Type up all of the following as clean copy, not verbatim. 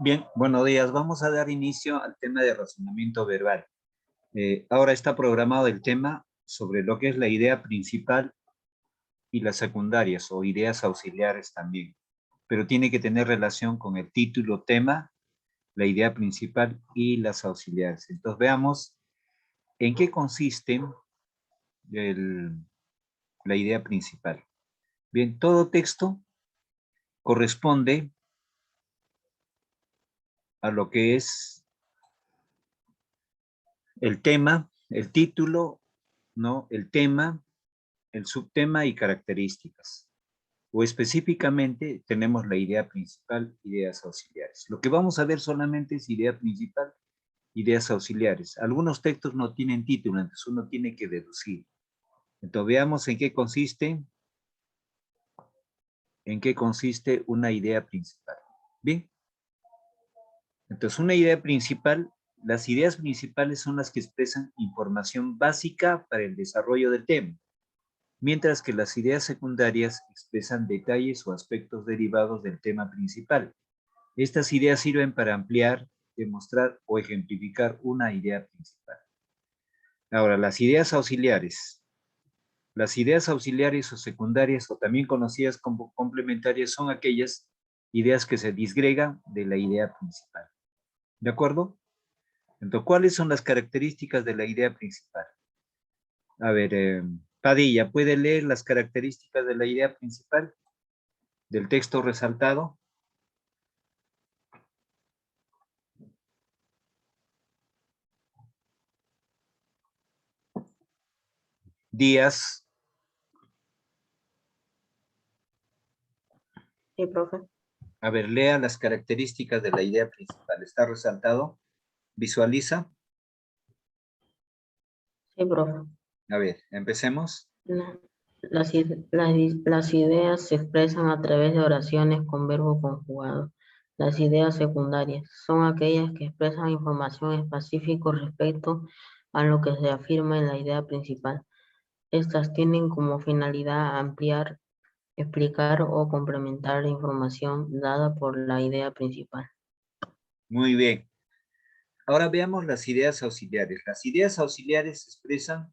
Bien, buenos días. Vamos a dar inicio al tema de razonamiento verbal. Ahora está programado el tema sobre lo que es la idea principal y las secundarias o ideas auxiliares también, pero tiene que tener relación con el título, tema, la idea principal y las auxiliares. Entonces veamos en qué consiste la idea principal. Bien, todo texto corresponde a lo que es el tema, el título, ¿no? El tema, el subtema y características. O específicamente tenemos la idea principal, ideas auxiliares. Lo que vamos a ver solamente es idea principal, ideas auxiliares. Algunos textos no tienen título, entonces uno tiene que deducir. Entonces veamos en qué consiste una idea principal. Bien, entonces una idea principal, las ideas principales son las que expresan información básica para el desarrollo del tema, mientras que las ideas secundarias expresan detalles o aspectos derivados del tema principal. Estas ideas sirven para ampliar, demostrar o ejemplificar una idea principal. Ahora, las ideas auxiliares. Las ideas auxiliares o secundarias, o también conocidas como complementarias, son aquellas ideas que se disgregan de la idea principal. ¿De acuerdo? Entonces, ¿cuáles son las características de la idea principal? A ver, Padilla, ¿puede leer las características de la idea principal del texto resaltado? Díaz. Sí, profe. A ver, lea las características de la idea principal. ¿Está resaltado? ¿Visualiza? Sí, profe. A ver, empecemos. Las ideas se expresan a través de oraciones con verbo conjugado. Las ideas secundarias son aquellas que expresan información específica respecto a lo que se afirma en la idea principal. Estas tienen como finalidad ampliar, explicar o complementar la información dada por la idea principal. Muy bien. Ahora veamos las ideas auxiliares. Las ideas auxiliares expresan,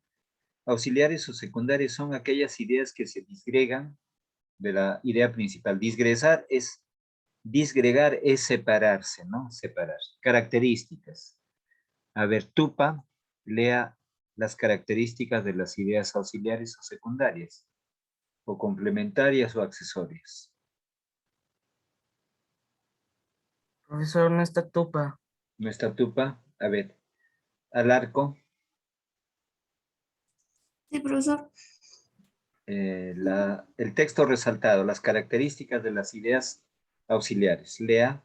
auxiliares o secundarias son aquellas ideas que se disgregan de la idea principal. Disgregar es separarse, ¿no? Separar. Características. A ver, Tupa, lea las características de las ideas auxiliares o secundarias, o complementarias o accesorias. Profesor, no está Tupa. No está Tupa. A ver, Alarco. Sí, profesor. El texto resaltado, las características de las ideas auxiliares. Lea.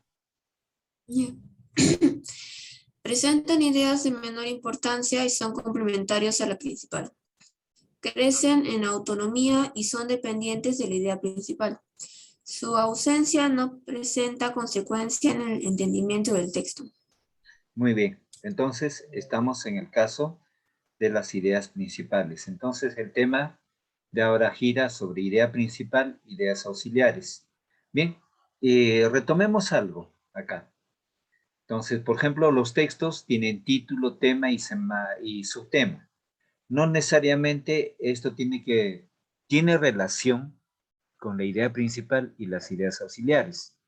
Presentan ideas de menor importancia y son complementarios a la principal. Crecen en autonomía y son dependientes de la idea principal. Su ausencia no presenta consecuencia en el entendimiento del texto. Muy bien. Entonces, estamos en el caso de las ideas principales. Entonces, el tema de ahora gira sobre idea principal, ideas auxiliares. Bien, retomemos algo acá. Entonces, por ejemplo, los textos tienen título, tema y subtema. No necesariamente esto tiene relación con la idea principal y las ideas auxiliares.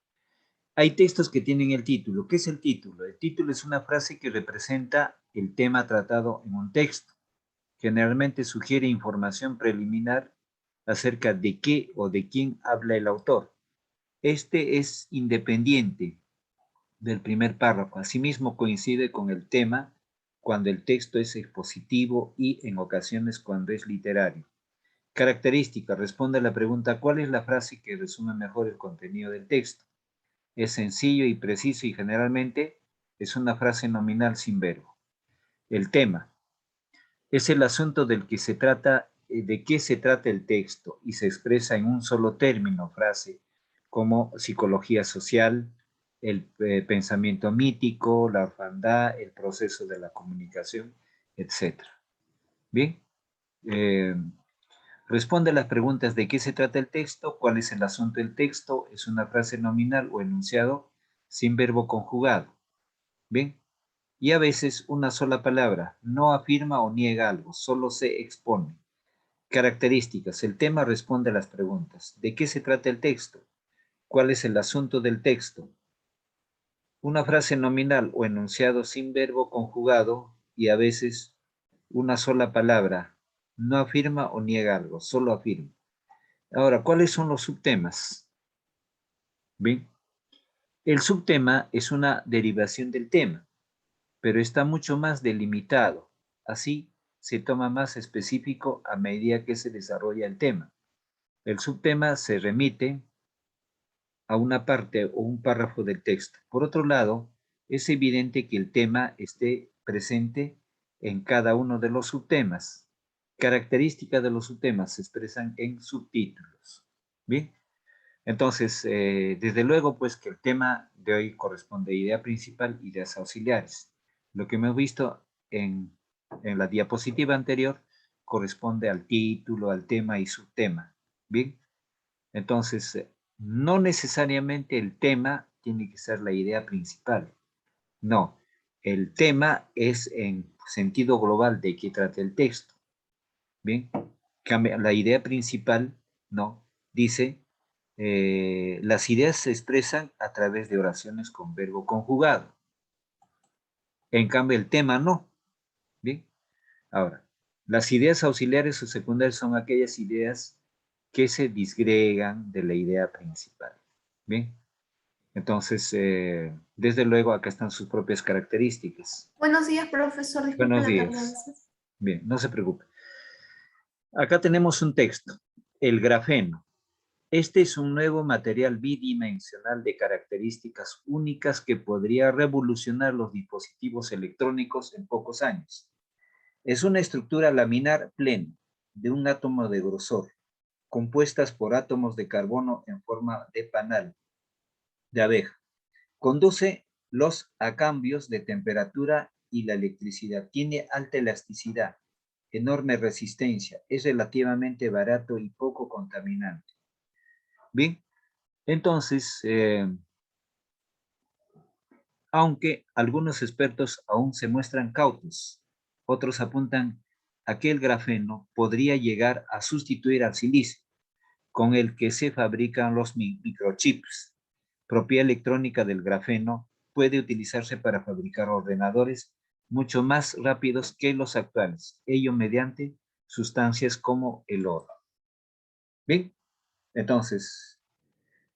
Hay textos que tienen el título. ¿Qué es el título? El título es una frase que representa el tema tratado en un texto. Generalmente sugiere información preliminar acerca de qué o de quién habla el autor. Este es independiente del primer párrafo. Asimismo, coincide con el tema cuando el texto es expositivo y en ocasiones cuando es literario. Característica, responde a la pregunta, ¿cuál es la frase que resume mejor el contenido del texto? Es sencillo y preciso y generalmente es una frase nominal sin verbo. El tema es el asunto del que se trata, de qué se trata el texto y se expresa en un solo término, frase, como psicología social, el pensamiento mítico, la orfandad, el proceso de la comunicación, etc. Bien, eh, responde a las preguntas de qué se trata el texto, cuál es el asunto del texto, es una frase nominal o enunciado sin verbo conjugado. ¿Bien? Y a veces una sola palabra no afirma o niega algo, solo se expone. Características. El tema responde a las preguntas. ¿De qué se trata el texto? ¿Cuál es el asunto del texto? Una frase nominal o enunciado sin verbo conjugado y a veces una sola palabra no afirma o niega algo, solo afirma. Ahora, ¿cuáles son los subtemas? Bien, el subtema es una derivación del tema, pero está mucho más delimitado. Así se toma más específico a medida que se desarrolla el tema. El subtema se remite a una parte o un párrafo del texto. Por otro lado, es evidente que el tema esté presente en cada uno de los subtemas. Características de los subtemas se expresan en subtítulos. Bien, entonces, desde luego, pues que el tema de hoy corresponde a idea principal, ideas auxiliares. Lo que hemos visto en la diapositiva anterior corresponde al título, al tema y subtema. Bien, entonces, no necesariamente el tema tiene que ser la idea principal. No, el tema es en sentido global de qué trata el texto. Bien, la idea principal, no, dice, las ideas se expresan a través de oraciones con verbo conjugado. En cambio, el tema no. Bien, ahora, las ideas auxiliares o secundarias son aquellas ideas que se disgregan de la idea principal. Bien, entonces, desde luego, acá están sus propias características. Buenos días, profesor. Disculpe Buenos la días. tardanza. Bien, no se preocupe. Acá tenemos un texto, el grafeno. Este es un nuevo material bidimensional de características únicas que podría revolucionar los dispositivos electrónicos en pocos años. Es una estructura laminar plena, de un átomo de grosor, compuestas por átomos de carbono en forma de panal de abeja. Conduce a cambios de temperatura y la electricidad. Tiene alta elasticidad, enorme resistencia, es relativamente barato y poco contaminante. Bien, entonces, aunque algunos expertos aún se muestran cautos, otros apuntan a que el grafeno podría llegar a sustituir al silicio, con el que se fabrican los microchips. Propiedad electrónica del grafeno puede utilizarse para fabricar ordenadores mucho más rápidos que los actuales, ello mediante sustancias como el oro. Bien, entonces,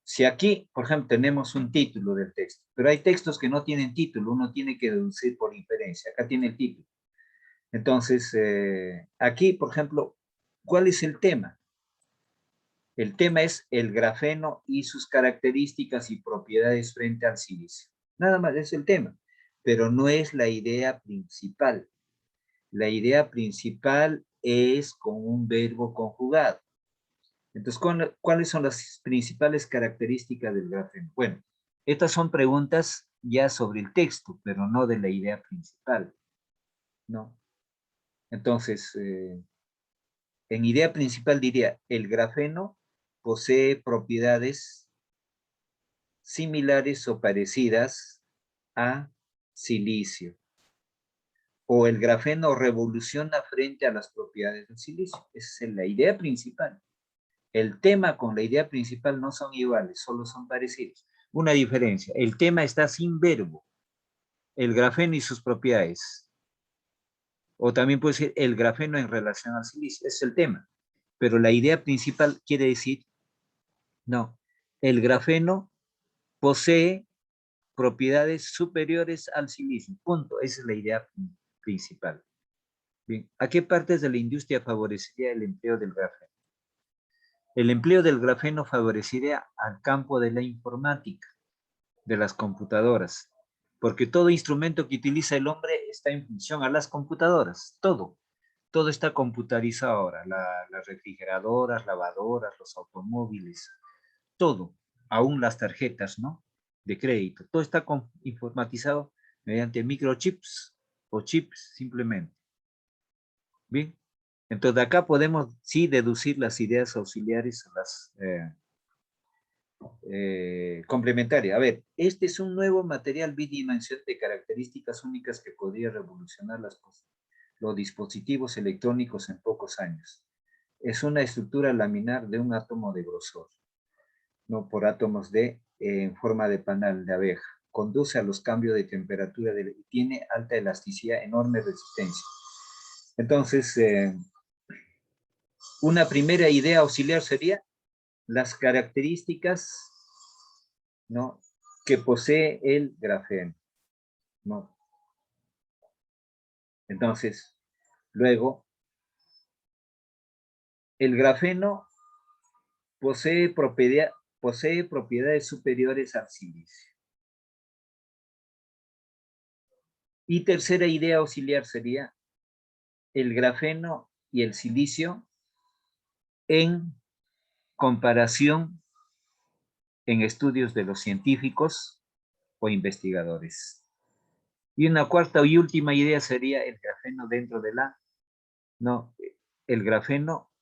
si aquí, por ejemplo, tenemos un título del texto, pero hay textos que no tienen título, uno tiene que deducir por inferencia. Acá tiene el título. Entonces, aquí, por ejemplo, ¿cuál es el tema? El tema es el grafeno y sus características y propiedades frente al silicio. Nada más es el tema, pero no es la idea principal. La idea principal es con un verbo conjugado. Entonces, ¿cuáles son las principales características del grafeno? Bueno, estas son preguntas ya sobre el texto, pero no de la idea principal, ¿no? Entonces, en idea principal diría, el grafeno posee propiedades similares o parecidas a silicio. O el grafeno revoluciona frente a las propiedades del silicio. Esa es la idea principal. El tema con la idea principal no son iguales, solo son parecidos. Una diferencia, el tema está sin verbo, el grafeno y sus propiedades. O también puede ser el grafeno en relación al silicio, ese es el tema. Pero la idea principal quiere decir, no, el grafeno posee propiedades superiores al silicio, punto. Esa es la idea principal. Bien, ¿a qué partes de la industria favorecería el empleo del grafeno? El empleo del grafeno favorecería al campo de la informática, de las computadoras, porque todo instrumento que utiliza el hombre está en función a las computadoras, todo está computarizado ahora, las refrigeradoras, lavadoras, los automóviles, todo, aún las tarjetas, ¿no? De crédito, todo está informatizado mediante microchips o chips simplemente. Bien, entonces de acá podemos sí deducir las ideas auxiliares, complementaria. A ver, este es un nuevo material bidimensional de características únicas que podría revolucionar los dispositivos electrónicos en pocos años. Es una estructura laminar de un átomo de grosor, no por átomos en forma de panal de abeja. Conduce a los cambios de temperatura y tiene alta elasticidad, enorme resistencia. Entonces, una primera idea auxiliar sería las características, ¿no?, que posee el grafeno, ¿no? Entonces, luego, el grafeno posee propiedades superiores al silicio. Y tercera idea auxiliar sería el grafeno y el silicio en comparación en estudios de los científicos o investigadores. Y una cuarta y última idea sería el grafeno dentro de el grafeno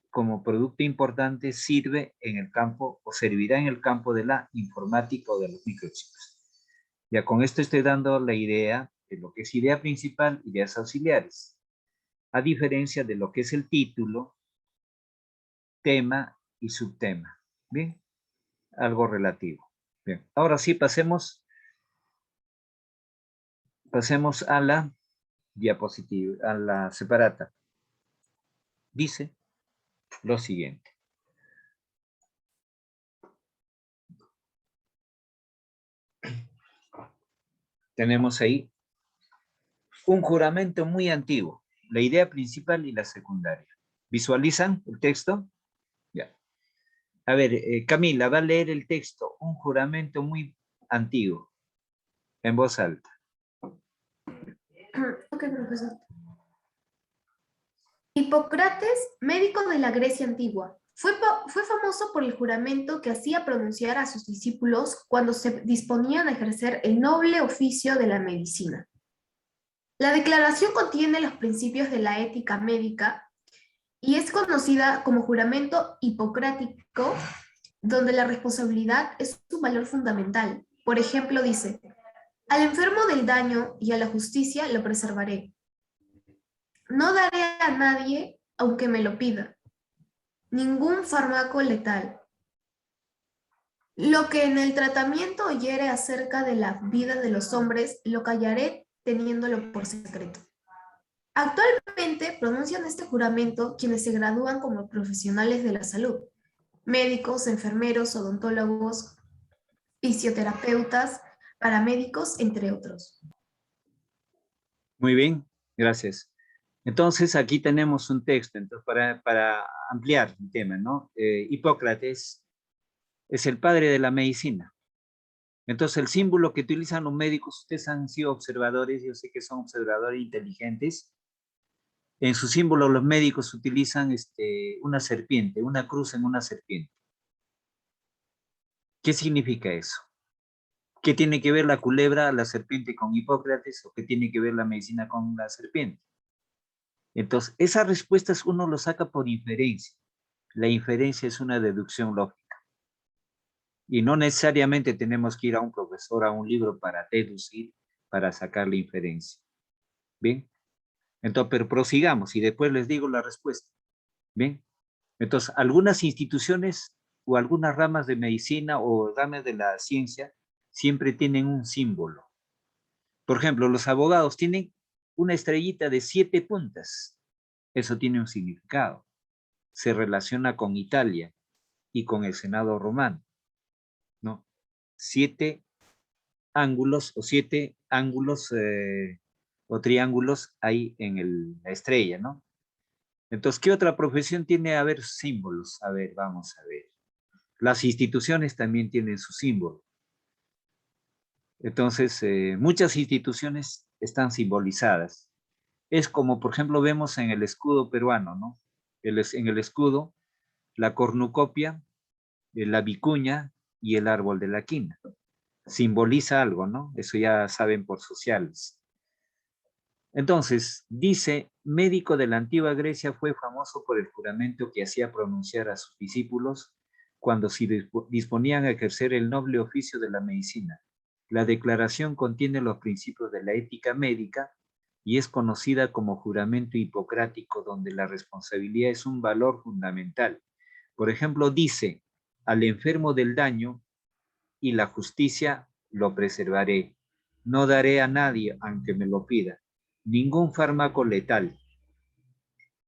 como producto importante sirve en el campo o servirá en el campo de la informática o de los microchips. Ya con esto estoy dando la idea de lo que es idea principal, ideas auxiliares, a diferencia de lo que es el título, tema y subtema. Bien, algo relativo. Bien, ahora sí pasemos a la diapositiva, a la separata. Dice lo siguiente. Tenemos ahí un juramento muy antiguo, la idea principal y la secundaria. ¿Visualizan el texto? Ya. A ver, Camila, va a leer el texto, un juramento muy antiguo, en voz alta. Ok, profesor. Hipócrates, médico de la Grecia antigua, fue famoso por el juramento que hacía pronunciar a sus discípulos cuando se disponían a ejercer el noble oficio de la medicina. La declaración contiene los principios de la ética médica y es conocida como juramento hipocrático, donde la responsabilidad es un valor fundamental. Por ejemplo, dice: al enfermo del daño y a la justicia lo preservaré. No daré a nadie, aunque me lo pida, ningún fármaco letal. Lo que en el tratamiento oyere acerca de la vida de los hombres, lo callaré teniéndolo por secreto. Actualmente pronuncian este juramento quienes se gradúan como profesionales de la salud: médicos, enfermeros, odontólogos, fisioterapeutas, paramédicos, entre otros. Muy bien, gracias. Entonces, aquí tenemos un texto. Entonces, para ampliar el tema, ¿no? Hipócrates es el padre de la medicina. Entonces, el símbolo que utilizan los médicos, ustedes han sido observadores, yo sé que son observadores inteligentes. En su símbolo, los médicos utilizan una serpiente, una cruz en una serpiente. ¿Qué significa eso? ¿Qué tiene que ver la culebra, la serpiente con Hipócrates, o qué tiene que ver la medicina con la serpiente? Entonces, esas respuestas uno lo saca por inferencia. La inferencia es una deducción lógica. Y no necesariamente tenemos que ir a un profesor, a un libro para deducir, para sacar la inferencia. ¿Bien? Entonces, pero prosigamos y después les digo la respuesta. ¿Bien? Entonces, algunas instituciones o algunas ramas de medicina o ramas de la ciencia siempre tienen un símbolo. Por ejemplo, los abogados tienen una estrellita de 7 puntas. Eso tiene un significado. Se relaciona con Italia y con el Senado romano, ¿no? 7 ángulos o 7 ángulos o triángulos hay en la estrella, ¿no? Entonces, ¿qué otra profesión tiene? A ver, símbolos. A ver, vamos a ver. Las instituciones también tienen su símbolo. Entonces, muchas instituciones están simbolizadas. Es como, por ejemplo, vemos en el escudo peruano, ¿no? En el escudo, la cornucopia, la vicuña y el árbol de la quina. Simboliza algo, ¿no? Eso ya saben por sociales. Entonces, dice, médico de la antigua Grecia, fue famoso por el juramento que hacía pronunciar a sus discípulos cuando se disponían a ejercer el noble oficio de la medicina. La declaración contiene los principios de la ética médica y es conocida como juramento hipocrático, donde la responsabilidad es un valor fundamental. Por ejemplo, dice, al enfermo del daño y la justicia lo preservaré. No daré a nadie, aunque me lo pida, ningún fármaco letal,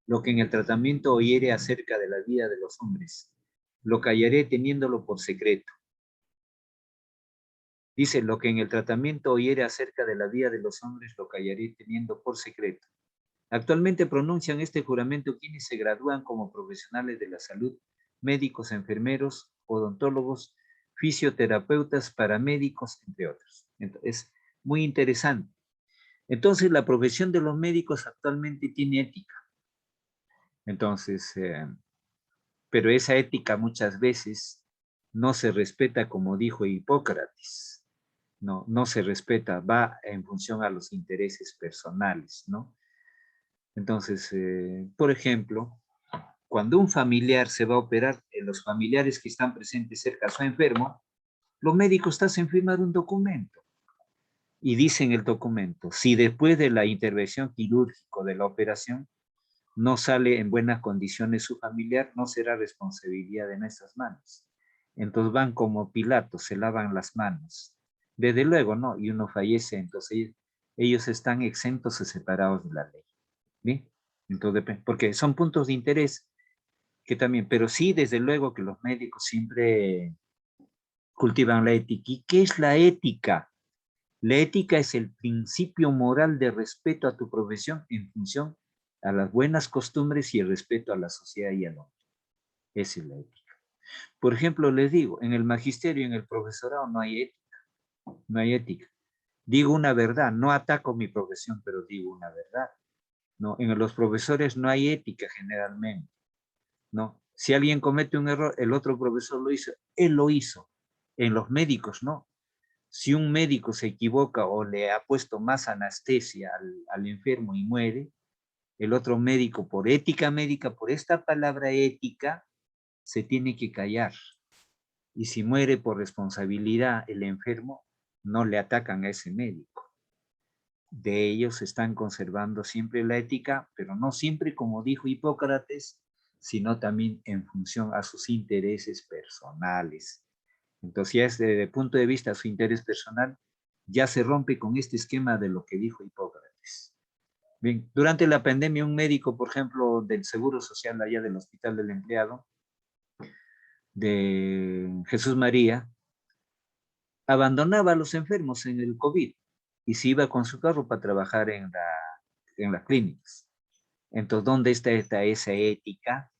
lo que en el tratamiento oyere acerca de la vida de los hombres. Lo callaré teniéndolo por secreto. Dice, lo que en el tratamiento oyere acerca de la vida de los hombres, lo callaré teniendo por secreto. Actualmente pronuncian este juramento quienes se gradúan como profesionales de la salud, médicos, enfermeros, odontólogos, fisioterapeutas, paramédicos, entre otros. Entonces, es muy interesante. Entonces, la profesión de los médicos actualmente tiene ética. Entonces, pero esa ética muchas veces no se respeta, como dijo Hipócrates. No se respeta, va en función a los intereses personales, ¿no? Entonces, por ejemplo, cuando un familiar se va a operar, los familiares que están presentes cerca a su enfermo, los médicos hacen firmar un documento. Y dice en el documento, si después de la intervención quirúrgica de la operación no sale en buenas condiciones su familiar, no será responsabilidad de nuestras manos. Entonces van como Pilatos, se lavan las manos. Desde luego, ¿no? Y uno fallece, entonces ellos están exentos o separados de la ley. ¿Bien? Entonces, porque son puntos de interés que también, pero sí, desde luego que los médicos siempre cultivan la ética. ¿Y qué es la ética? La ética es el principio moral de respeto a tu profesión en función a las buenas costumbres y el respeto a la sociedad y al hombre. Esa es la ética. Por ejemplo, les digo, en el magisterio, en el profesorado no hay ética. No hay ética. Digo una verdad, no ataco mi profesión, pero digo una verdad. No, en los profesores no hay ética generalmente. No, si alguien comete un error, el otro profesor lo hizo, él lo hizo. En los médicos no. Si un médico se equivoca o le ha puesto más anestesia al enfermo y muere, el otro médico, por ética médica, por esta palabra ética, se tiene que callar. Y si muere por responsabilidad el enfermo, no le atacan a ese médico. De ellos están conservando siempre la ética, pero no siempre, como dijo Hipócrates, sino también en función a sus intereses personales. Entonces, ya desde el punto de vista de su interés personal, ya se rompe con este esquema de lo que dijo Hipócrates. Bien, durante la pandemia, un médico, por ejemplo, del Seguro Social allá del Hospital del Empleado, de Jesús María, abandonaba a los enfermos en el COVID y se iba con su carro para trabajar en las clínicas. Entonces, ¿dónde está esa ética?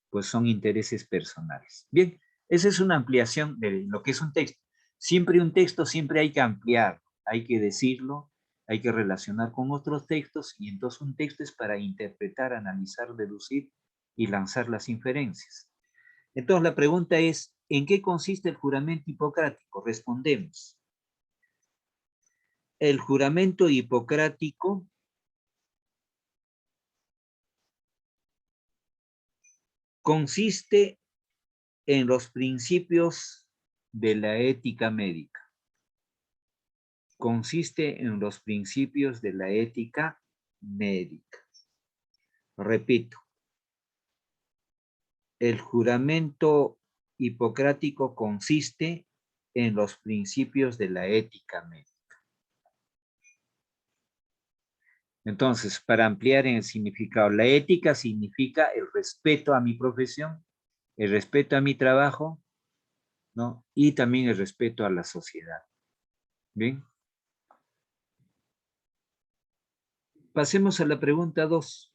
Pues son intereses personales. Bien, esa es una ampliación de lo que es un texto. Siempre un texto, siempre hay que ampliar, hay que decirlo, hay que relacionar con otros textos, y entonces un texto es para interpretar, analizar, deducir y lanzar las inferencias. Entonces la pregunta es, ¿en qué consiste el juramento hipocrático? Respondemos. El juramento hipocrático consiste en los principios de la ética médica. Consiste en los principios de la ética médica. Repito, el juramento hipocrático consiste en los principios de la ética médica. Entonces, para ampliar en el significado, la ética significa el respeto a mi profesión, el respeto a mi trabajo, ¿no? Y también el respeto a la sociedad. ¿Bien? Pasemos a la pregunta 2.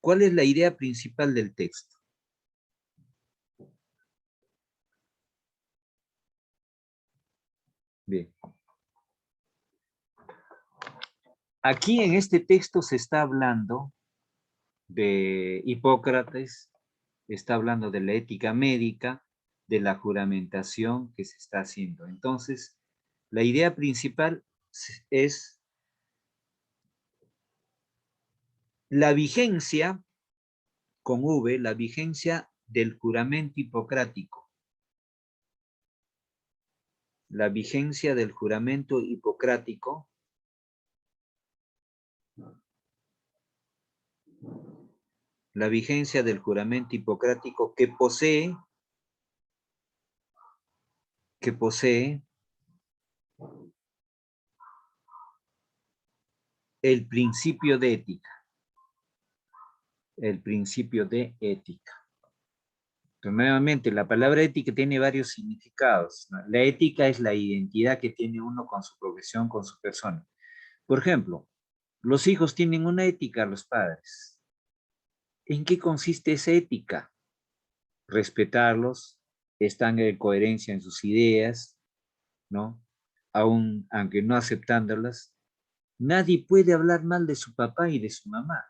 ¿Cuál es la idea principal del texto? Bien. Aquí en este texto se está hablando de Hipócrates, está hablando de la ética médica, de la juramentación que se está haciendo. Entonces, la idea principal es la vigencia, con V, la vigencia del juramento hipocrático. La vigencia del juramento hipocrático que posee el principio de ética. El principio de ética. Pero nuevamente, la palabra ética tiene varios significados, ¿no? La ética es la identidad que tiene uno con su profesión, con su persona. Por ejemplo, los hijos tienen una ética a los padres. ¿En qué consiste esa ética? Respetarlos, están en coherencia en sus ideas, ¿no? Aunque no aceptándolas. Nadie puede hablar mal de su papá y de su mamá.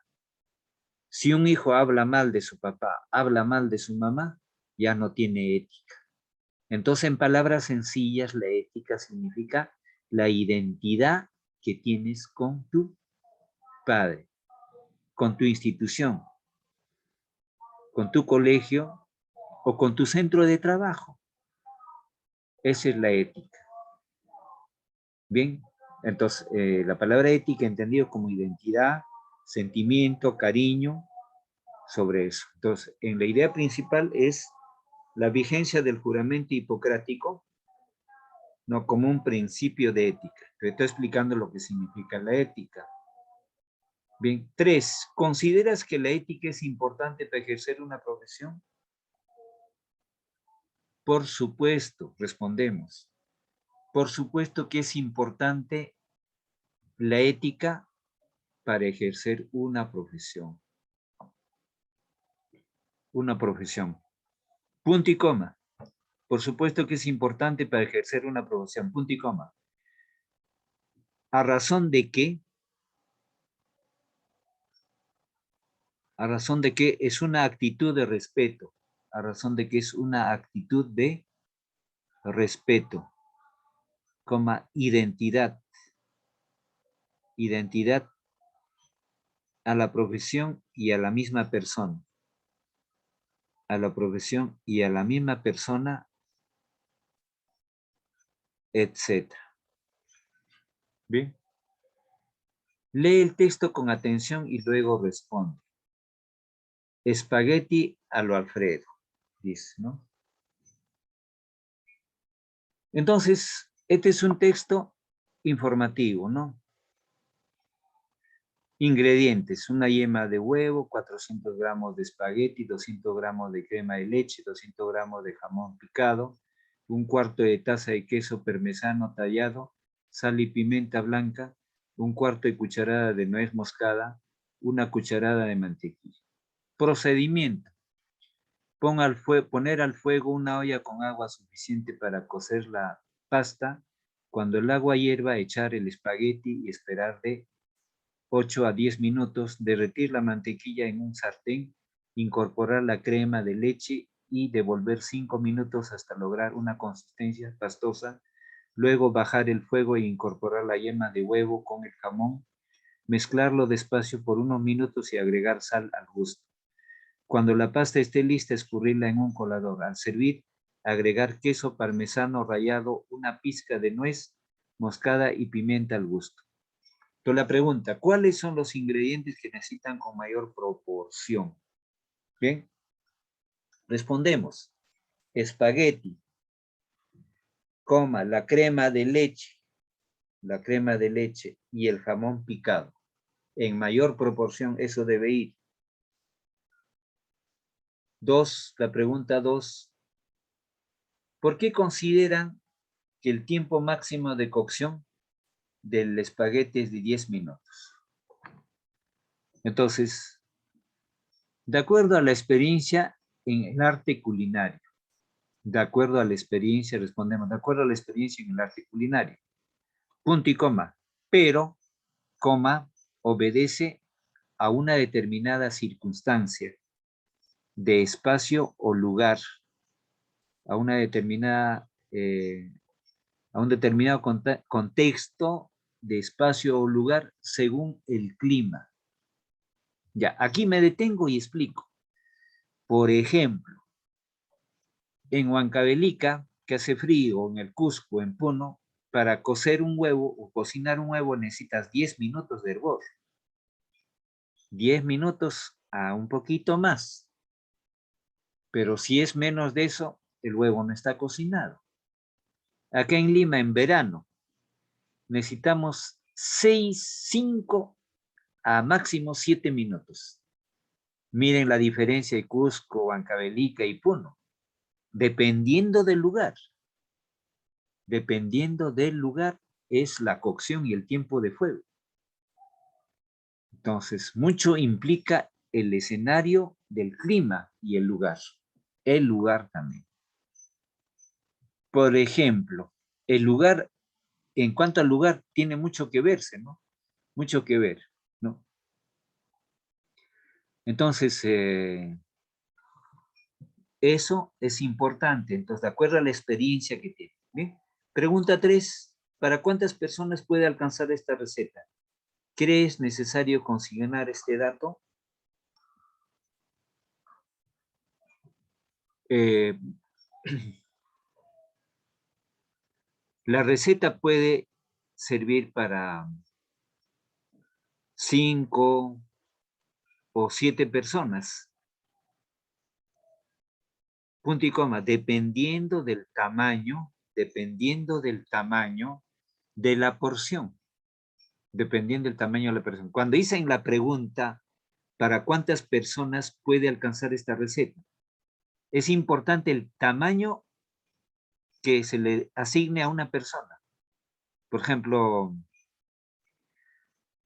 Si un hijo habla mal de su papá, habla mal de su mamá, ya no tiene ética. Entonces, en palabras sencillas, la ética significa la identidad que tienes con tu padre, con tu institución, con tu colegio o con tu centro de trabajo. Esa es la ética. Bien, entonces la palabra ética entendido como identidad, sentimiento, cariño, sobre eso. Entonces, en la idea principal es la vigencia del juramento hipocrático, no como un principio de ética. Te estoy explicando lo que significa la ética. Bien, 3. ¿Consideras que la ética es importante para ejercer una profesión? Por supuesto, respondemos. Por supuesto que es importante la ética para ejercer una profesión. Una profesión. Punto y coma. Por supuesto que es importante para ejercer una profesión. Punto y coma. ¿A razón de qué? A razón de que es una actitud de respeto. A razón de que es una actitud de respeto. Coma, identidad. Identidad a la profesión y a la misma persona. A la profesión y a la misma persona, etc. Bien. Lee el texto con atención y luego responde. Espagueti a lo Alfredo, dice, ¿no? Entonces, este es un texto informativo, ¿no? Ingredientes: una yema de huevo, 400 gramos de espagueti, 200 gramos de crema de leche, 200 gramos de jamón picado, un cuarto de taza de queso parmesano tallado, sal y pimienta blanca, un cuarto de cucharada de nuez moscada, una cucharada de mantequilla. Procedimiento: poner al fuego una olla con agua suficiente para cocer la pasta. Cuando el agua hierva, echar el espagueti y esperar de 8 a 10 minutos, derretir la mantequilla en un sartén, incorporar la crema de leche y devolver 5 minutos hasta lograr una consistencia pastosa. Luego bajar el fuego e incorporar la yema de huevo con el jamón, mezclarlo despacio por unos minutos y agregar sal al gusto. Cuando la pasta esté lista, escurrirla en un colador. Al servir, agregar queso parmesano rallado, una pizca de nuez moscada y pimienta al gusto. Entonces la pregunta: ¿cuáles son los ingredientes que necesitan con mayor proporción? Bien, respondemos. Espagueti, coma, la crema de leche y el jamón picado. En mayor proporción eso debe ir. 2, la pregunta 2. ¿Por qué consideran que el tiempo máximo de cocción del espagueti es de 10 minutos? Entonces, de acuerdo a la experiencia en el arte culinario, de acuerdo a la experiencia, respondemos, de acuerdo a la experiencia en el arte culinario. Punto y coma. Pero, coma, obedece a una determinada circunstancia de espacio o lugar, a una determinada, a un determinado contexto de espacio o lugar según el clima. Ya, aquí me detengo y explico. Por ejemplo, en Huancavelica, que hace frío, en el Cusco, en Puno, para cocer un huevo o cocinar un huevo necesitas 10 minutos de hervor. 10 minutos a un poquito más. Pero si es menos de eso, el huevo no está cocinado. Acá en Lima, en verano, necesitamos 6, 5 a máximo 7 minutos. Miren la diferencia de Cusco, Huancavelica y Puno. Dependiendo del lugar. Dependiendo del lugar es la cocción y el tiempo de fuego. Entonces, mucho implica el escenario del clima y el lugar. El lugar también. Por ejemplo, el lugar, en cuanto al lugar, tiene mucho que verse, ¿no? Mucho que ver, ¿no? Entonces, eso es importante. Entonces, de acuerdo a la experiencia que tiene. ¿Bien? Pregunta 3. ¿Para cuántas personas puede alcanzar esta receta? ¿Crees necesario consignar este dato? La receta puede servir para 5 o 7 personas. Punto y coma, dependiendo del tamaño de la porción. Dependiendo del tamaño de la porción. Cuando dicen la pregunta, ¿para cuántas personas puede alcanzar esta receta? Es importante el tamaño que se le asigne a una persona. Por ejemplo,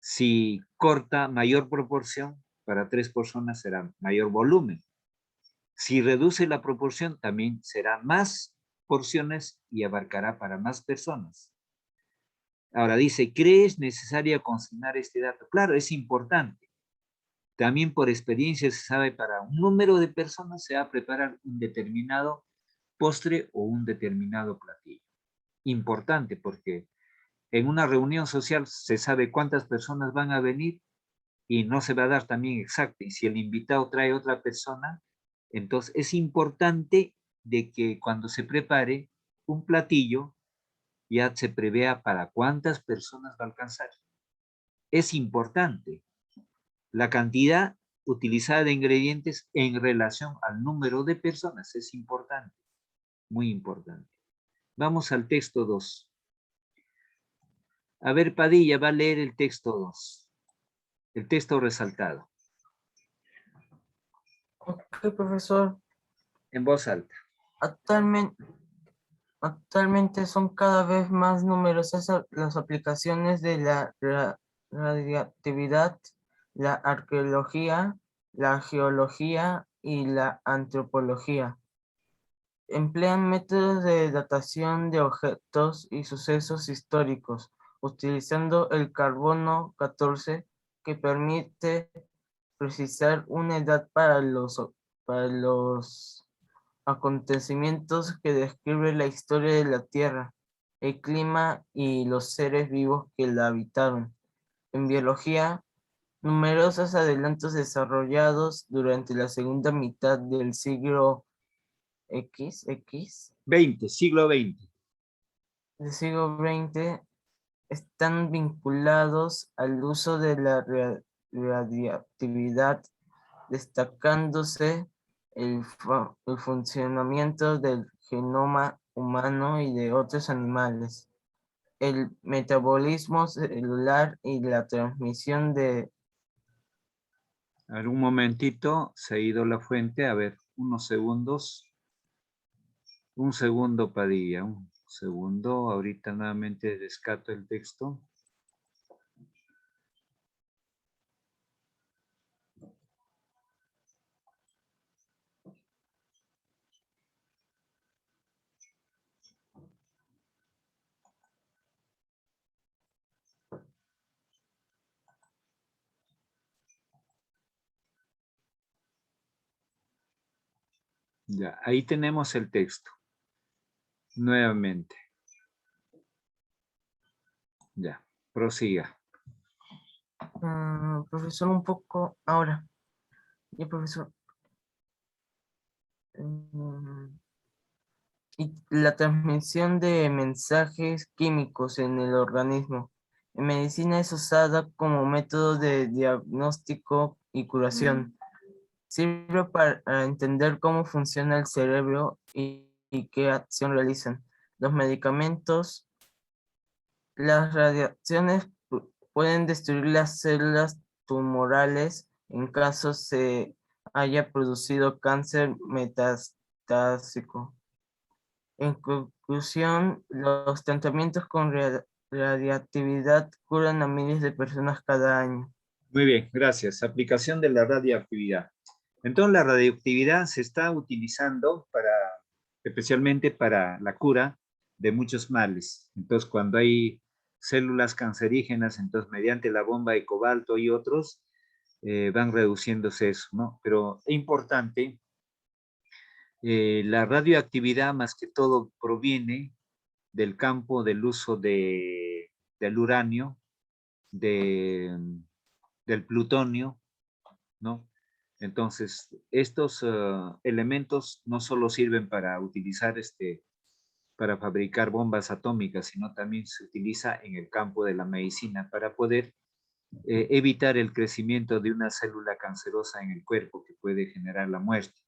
si corta mayor proporción, para 3 personas será mayor volumen. Si reduce la proporción, también será más porciones y abarcará para más personas. Ahora dice, ¿crees necesario consignar este dato? Claro, es importante. También por experiencia se sabe para un número de personas se va a preparar un determinado postre o un determinado platillo. Importante porque en una reunión social se sabe cuántas personas van a venir y no se va a dar también exacto. Y si el invitado trae otra persona, entonces es importante de que cuando se prepare un platillo ya se prevea para cuántas personas va a alcanzar. Es importante la cantidad utilizada de ingredientes en relación al número de personas. Es importante, muy importante. Vamos al texto 2. A ver, Padilla va a leer el texto 2. El texto resaltado. Ok, profesor. En voz alta. Actualmente son cada vez más numerosas las aplicaciones de la radiactividad, la arqueología, la geología y la antropología. Emplean métodos de datación de objetos y sucesos históricos, utilizando el carbono 14 que permite precisar una edad para los acontecimientos que describen la historia de la Tierra, el clima y los seres vivos que la habitaron. En biología, numerosos adelantos desarrollados durante la segunda mitad del siglo Siglo XX. del siglo XX están vinculados al uso de la radiactividad, destacándose el funcionamiento del genoma humano y de otros animales, el metabolismo celular y la transmisión de... A ver, un momentito, se ha ido la fuente. A ver, unos segundos. Un segundo, Padilla, un segundo. Ahorita nuevamente rescato el texto. Ya, ahí tenemos el texto. Nuevamente. Ya, prosiga. profesor, un poco ahora. Ya, profesor. y la transmisión de mensajes químicos en el organismo. En medicina es usada como método de diagnóstico y curación. Sirve para entender cómo funciona el cerebro y qué acción realizan. Los medicamentos, las radiaciones pueden destruir las células tumorales en caso se haya producido cáncer metastásico. En conclusión, los tratamientos con radiactividad curan a miles de personas cada año. Muy bien, gracias. Aplicación de la radioactividad. Entonces, la radioactividad se está utilizando especialmente para la cura de muchos males. Entonces, cuando hay células cancerígenas, entonces mediante la bomba de cobalto y otros, van reduciéndose eso, ¿no? Pero es importante, la radioactividad más que todo proviene del campo del uso del uranio, del plutonio, ¿no? Entonces, estos elementos no solo sirven para utilizar para fabricar bombas atómicas, sino también se utiliza en el campo de la medicina para poder evitar el crecimiento de una célula cancerosa en el cuerpo que puede generar la muerte.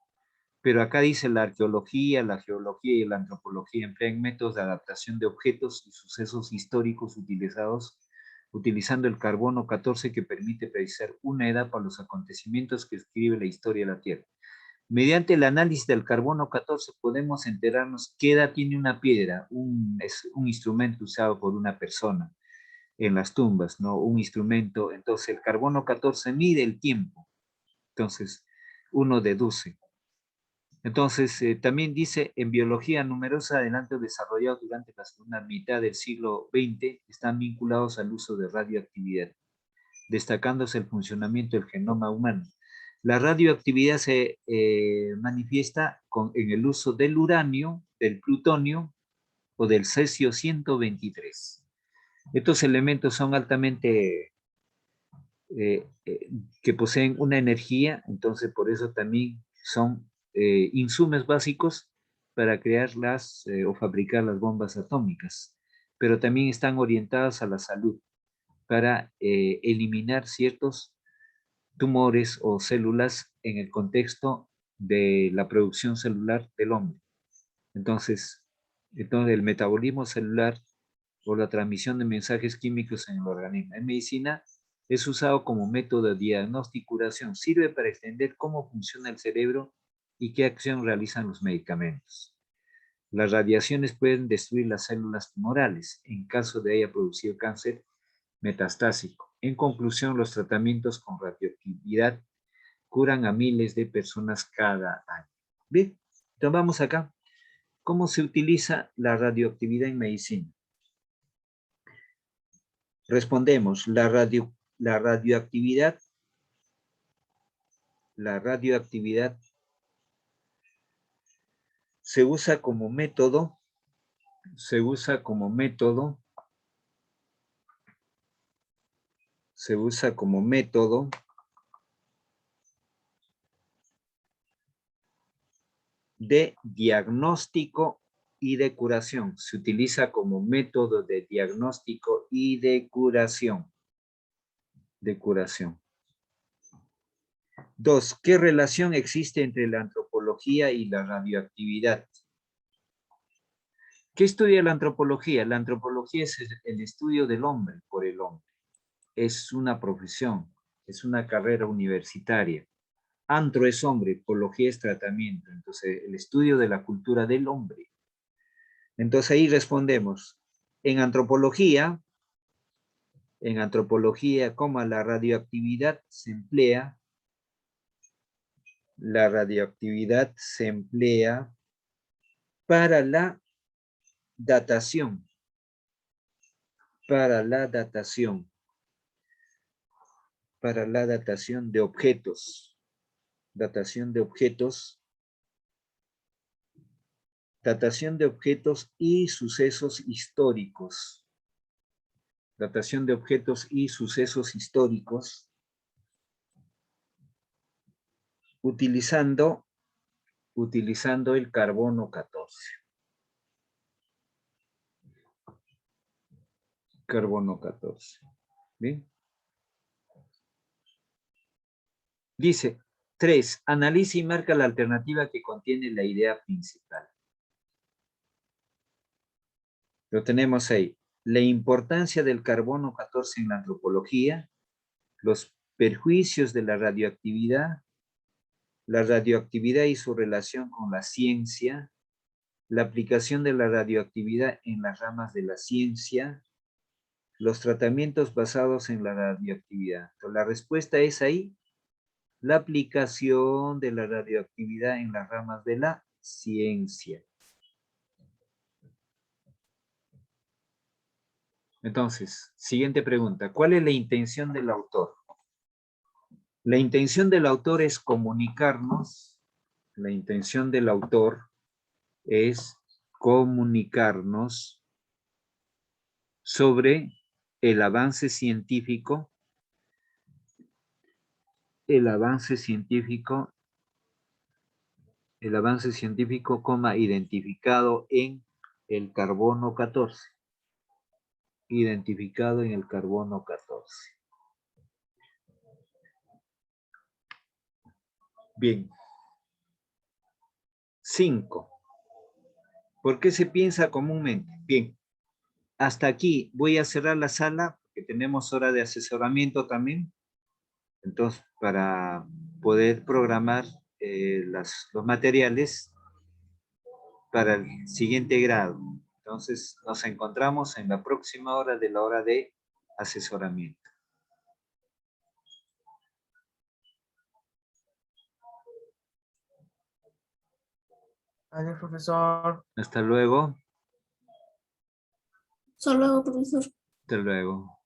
Pero acá dice la arqueología, la geología y la antropología emplean métodos de adaptación de objetos y sucesos históricos utilizando el carbono 14 que permite precisar una edad para los acontecimientos que escribe la historia de la Tierra. Mediante el análisis del carbono 14 podemos enterarnos qué edad tiene una piedra, es un instrumento usado por una persona en las tumbas, ¿no? Un instrumento, entonces el carbono 14 mide el tiempo, entonces uno deduce. Entonces, también dice, en biología, numerosos adelantos desarrollados durante la segunda mitad del siglo XX están vinculados al uso de radioactividad, destacándose el funcionamiento del genoma humano. La radioactividad se manifiesta en el uso del uranio, del plutonio o del cesio 123. Estos elementos son altamente que poseen una energía, entonces por eso también son insumos básicos para crear o fabricar las bombas atómicas, pero también están orientadas a la salud para eliminar ciertos tumores o células en el contexto de la producción celular del hombre. Entonces el metabolismo celular o la transmisión de mensajes químicos en el organismo. En medicina es usado como método de diagnóstico y curación. Sirve para entender cómo funciona el cerebro y qué acción realizan los medicamentos. Las radiaciones pueden destruir las células tumorales en caso de haya producido cáncer metastásico. En conclusión, los tratamientos con radioactividad curan a miles de personas cada año. Bien, entonces vamos acá. ¿Cómo se utiliza la radioactividad en medicina? Respondemos, la radioactividad se usa como método de diagnóstico y de curación. Se utiliza como método de diagnóstico y de curación. Dos, ¿qué relación existe entre la antropología y la radioactividad? ¿Qué estudia la antropología? La antropología es el estudio del hombre por el hombre. Es una profesión, es una carrera universitaria. Antro es hombre, pología es tratamiento. Entonces, el estudio de la cultura del hombre. Entonces, ahí respondemos. En antropología, como la radioactividad se emplea para la datación, de objetos, y sucesos históricos. Utilizando el carbono 14. Carbono 14. ¿Bien? Dice, 3. Analiza y marca la alternativa que contiene la idea principal. Lo tenemos ahí. La importancia del carbono 14 en la antropología, los perjuicios de la radioactividad y su relación con la ciencia, la aplicación de la radioactividad en las ramas de la ciencia, los tratamientos basados en la radioactividad. Entonces, la respuesta es ahí, la aplicación de la radioactividad en las ramas de la ciencia. Entonces, siguiente pregunta. ¿Cuál es la intención del autor? La intención del autor es comunicarnos. La intención del autor es comunicarnos sobre el avance científico, identificado en el carbono 14. Identificado en el carbono 14. Bien. 5. ¿Por qué se piensa comúnmente? Bien. Hasta aquí voy a cerrar la sala, porque tenemos hora de asesoramiento también. Entonces, para poder programar los materiales para el siguiente grado. Entonces, nos encontramos en la próxima hora de la hora de asesoramiento. Adiós, profesor. Hasta luego. Hasta luego, profesor. Hasta luego.